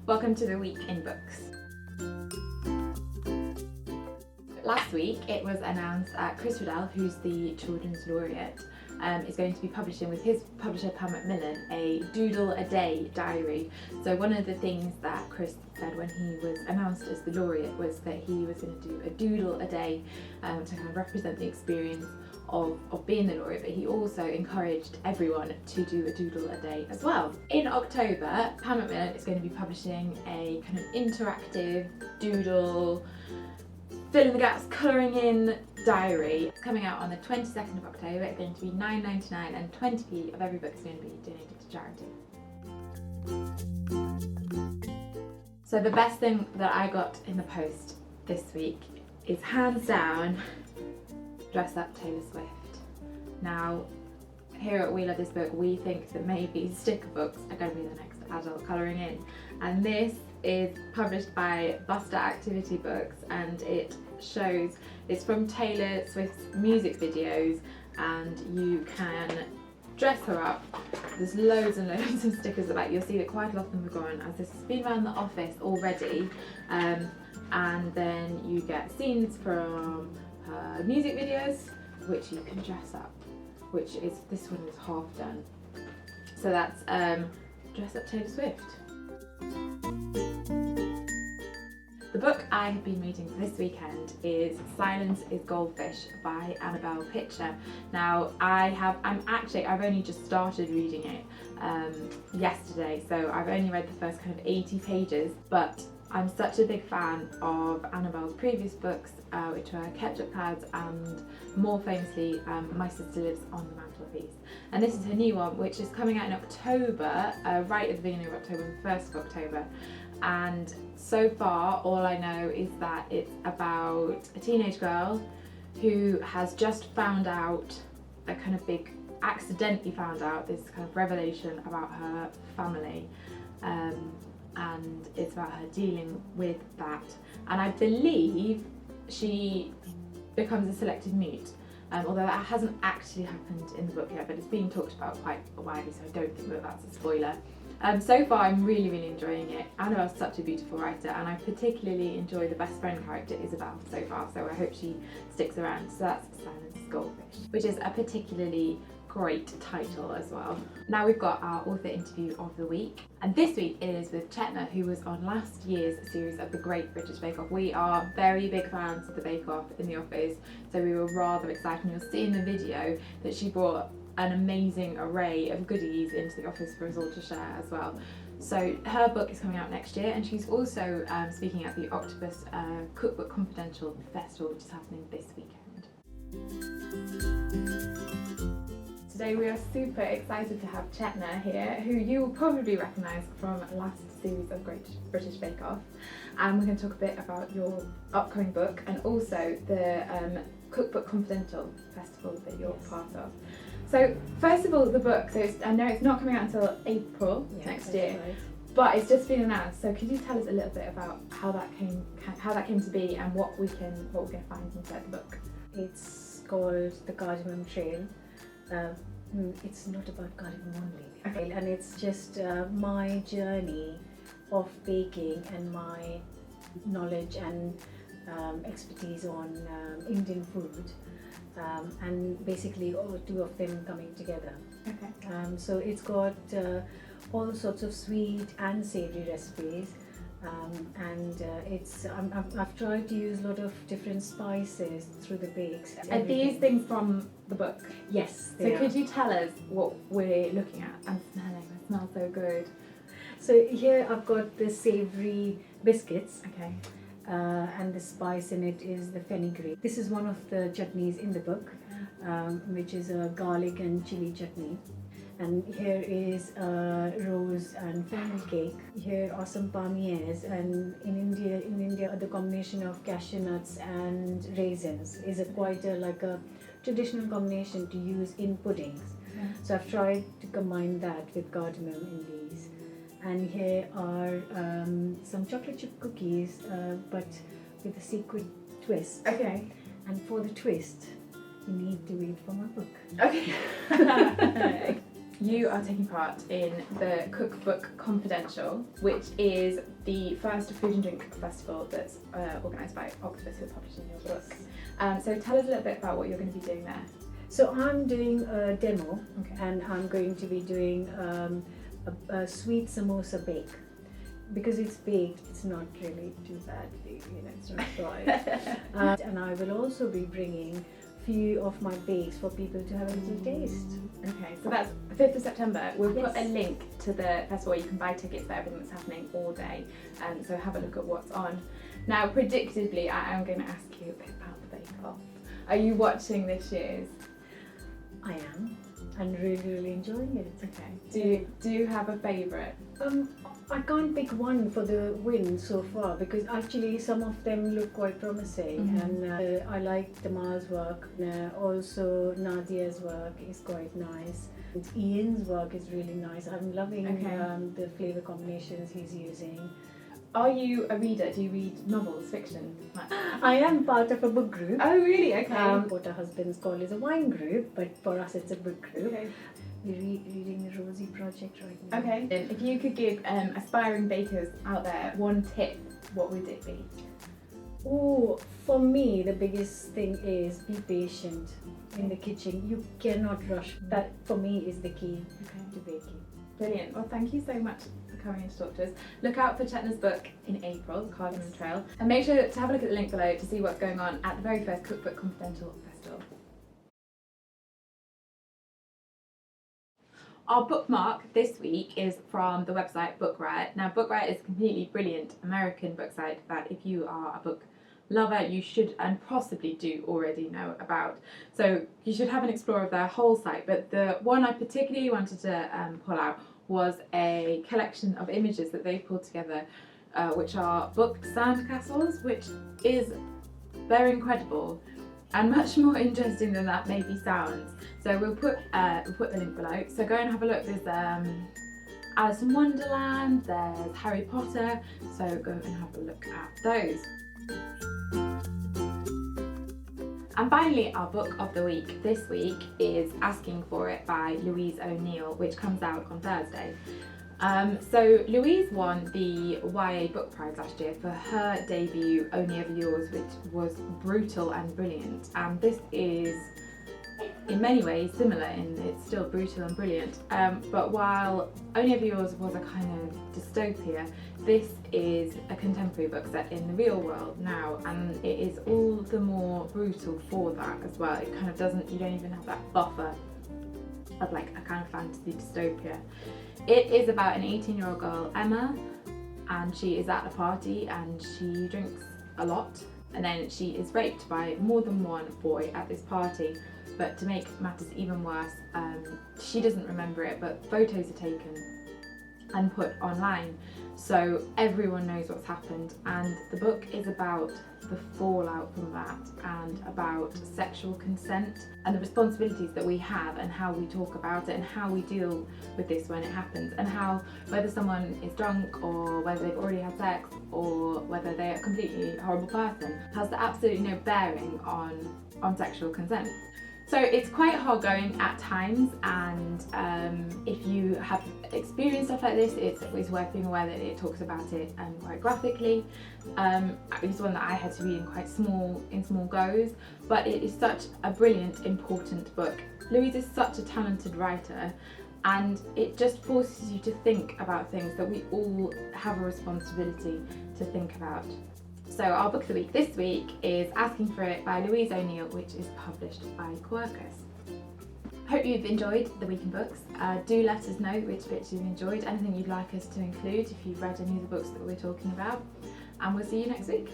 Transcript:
Welcome to the Week in Books. Last week it was announced that Chris Riddell, who's the Children's Laureate, is going to be publishing with his publisher Pam Macmillan a Doodle-a-Day diary. So one of the things that Chris said when he was announced as the laureate was that he was going to do a doodle a day to kind of represent the experience of being the laureate, but he also encouraged everyone to do a doodle a day as well. In October, Pam Macmillan is going to be publishing a kind of interactive doodle, fill in the gaps, colouring in diary. It's coming out on the 22nd of October. It's going to be $9.99 and 20p of every book is going to be donated to charity. So the best thing that I got in the post this week is hands down Dress Up Taylor Swift. Now, here at We Love This Book, we think that maybe sticker books are going to be the next adult colouring in, and this is published by Buster Activity Books, and it's from Taylor Swift's music videos, and you can dress her up. There's loads and loads of stickers about. You'll see that quite a lot of them have gone, as this has been around the office already, and then you get scenes from her music videos which you can dress up, which is, this one is half done. So that's Dress Up Taylor Swift. The book I have been reading this weekend is Silence is Goldfish by Annabel Pitcher. Now I've only just started reading it yesterday, so I've only read the first kind of 80 pages, but I'm such a big fan of Annabel's previous books, which were Ketchup Pads and, more famously, My Sister Lives on the Mantelpiece. And this is her new one, which is coming out in October, right at the beginning of October, the 1st of October. And so far, all I know is that it's about a teenage girl who has just found out accidentally found out this kind of revelation about her family. And it's about her dealing with that, and I believe she becomes a selective mute, although that hasn't actually happened in the book yet, but it's being talked about quite widely, so I don't think that that's a spoiler. So far I'm really enjoying it. Annabel's such a beautiful writer, and I particularly enjoy the best friend character Isabel so far, so I hope she sticks around. So that's Silence is Goldfish, which is a particularly great title as well. Now we've got our author interview of the week, and this week it is with Chetna, who was on last year's series of the Great British Bake Off. We are very big fans of the Bake Off in the office, so we were rather excited, and you'll see in the video that she brought an amazing array of goodies into the office for us all to share as well. So her book is coming out next year, and she's also speaking at the Octopus Cookbook Confidential Festival, which is happening this weekend. Today we are super excited to have Chetna here, who you will probably recognise from last series of Great British Bake Off. And we're going to talk a bit about your upcoming book and also the Cookbook Confidential Festival that you're part of. So first of all, the book, so I know it's not coming out until April next year, right, but it's just been announced. So could you tell us a little bit about how that came to be and what we're going to find inside the book? It's called The Cardamom Trail. It's not about cardamom only, okay, and it's just my journey of baking and my knowledge and expertise on Indian food, and basically all two of them coming together. Okay. So it's got all sorts of sweet and savoury recipes. I've tried to use a lot of different spices through the bakes. Are these things from the book? Yes. So could you tell us what we're looking at? I'm smelling, it smells so good. So here I've got the savoury biscuits. Okay. And the spice in it is the fenugreek. This is one of the chutneys in the book, which is a garlic and chili chutney. And here is rose and fennel cake. Here are some palmiers, and in India, the combination of cashew nuts and raisins is quite a traditional combination to use in puddings. Yeah. So I've tried to combine that with cardamom in these. And here are some chocolate chip cookies, but with a secret twist. Okay. And for the twist, you need to wait for my book. Okay. you are taking part in the Cookbook Confidential, which is the first food and drink festival that's organised by Octopus, who are publishing your book. So tell us a little bit about what you're going to be doing there. So I'm doing a demo, Okay. and I'm going to be doing a sweet samosa bake. Because it's baked, it's not really too bad, it's not dry. And I will also be bringing few of my bakes for people to have a little taste. Okay, so that's the 5th of September. We'll Yes. put a link to the festival. You can buy tickets for everything that's happening all day, so have a look at what's on. Now, predictably, I am going to ask you a bit about the Bake Off. Are you watching this year's? I am, and really enjoying it. Okay. Do you have a favourite? I can't pick one for the win so far because actually some of them look quite promising, and I like Tamar's work. Also Nadia's work is quite nice. And Ian's work is really nice. I'm loving the flavour combinations he's using. Are you a reader? Do you read novels, fiction? I am part of a book group. Oh, really? Okay. What our husbands call is a wine group, but for us it's a book group. Okay. We're reading the Rosie Project right now. Okay. If you could give aspiring bakers out there one tip, what would it be? Oh, for me, the biggest thing is be patient in the kitchen. You cannot rush. That, for me, is the key to baking. Brilliant. Well, thank you so much for coming in to talk to us. Look out for Chetna's book in April, The Cardamom Trail, and make sure to have a look at the link below to see what's going on at the very first Cookbook Confidential Festival. Our bookmark this week is from the website Book Riot. Now, Book Riot is a completely brilliant American book site that if you are a book lover, you should and possibly do already know about. So you should have an explore of their whole site. But the one I particularly wanted to pull out was a collection of images that they've pulled together, which are booked sandcastles, which is very incredible and much more interesting than that maybe sounds. So we'll put the link below. So go and have a look. There's Alice in Wonderland, there's Harry Potter. So go and have a look at those. And finally, our book of the week this week is Asking for It by Louise O'Neill, which comes out on Thursday. So Louise won the YA Book Prize last year for her debut Only Ever Yours, which was brutal and brilliant. And this is in many ways similar in it's still brutal and brilliant. But while Only Ever Yours was a kind of dystopia, this is a contemporary book set in the real world now, and it is all the more brutal for that as well. It kind of doesn't, you don't even have that buffer of like a kind of fantasy dystopia. It is about an 18-year-old girl, Emma, and she is at a party and she drinks a lot, and then she is raped by more than one boy at this party. But to make matters even worse, she doesn't remember it, but photos are taken and put online, so everyone knows what's happened. And the book is about the fallout from that, and about sexual consent and the responsibilities that we have, and how we talk about it, and how we deal with this when it happens, and how whether someone is drunk or whether they've already had sex or whether they're a completely horrible person has absolutely no bearing on sexual consent. So it's quite hard going at times, and if you have experienced stuff like this, it's worth being aware that it talks about it quite graphically. It was one that I had to read in small goes, but it is such a brilliant, important book. Louise is such a talented writer, and it just forces you to think about things that we all have a responsibility to think about. So our book of the week this week is Asking for It by Louise O'Neill, which is published by Quercus. Hope you've enjoyed the week in books. Do let us know which bits you've enjoyed, anything you'd like us to include if you've read any of the books that we're talking about, and we'll see you next week.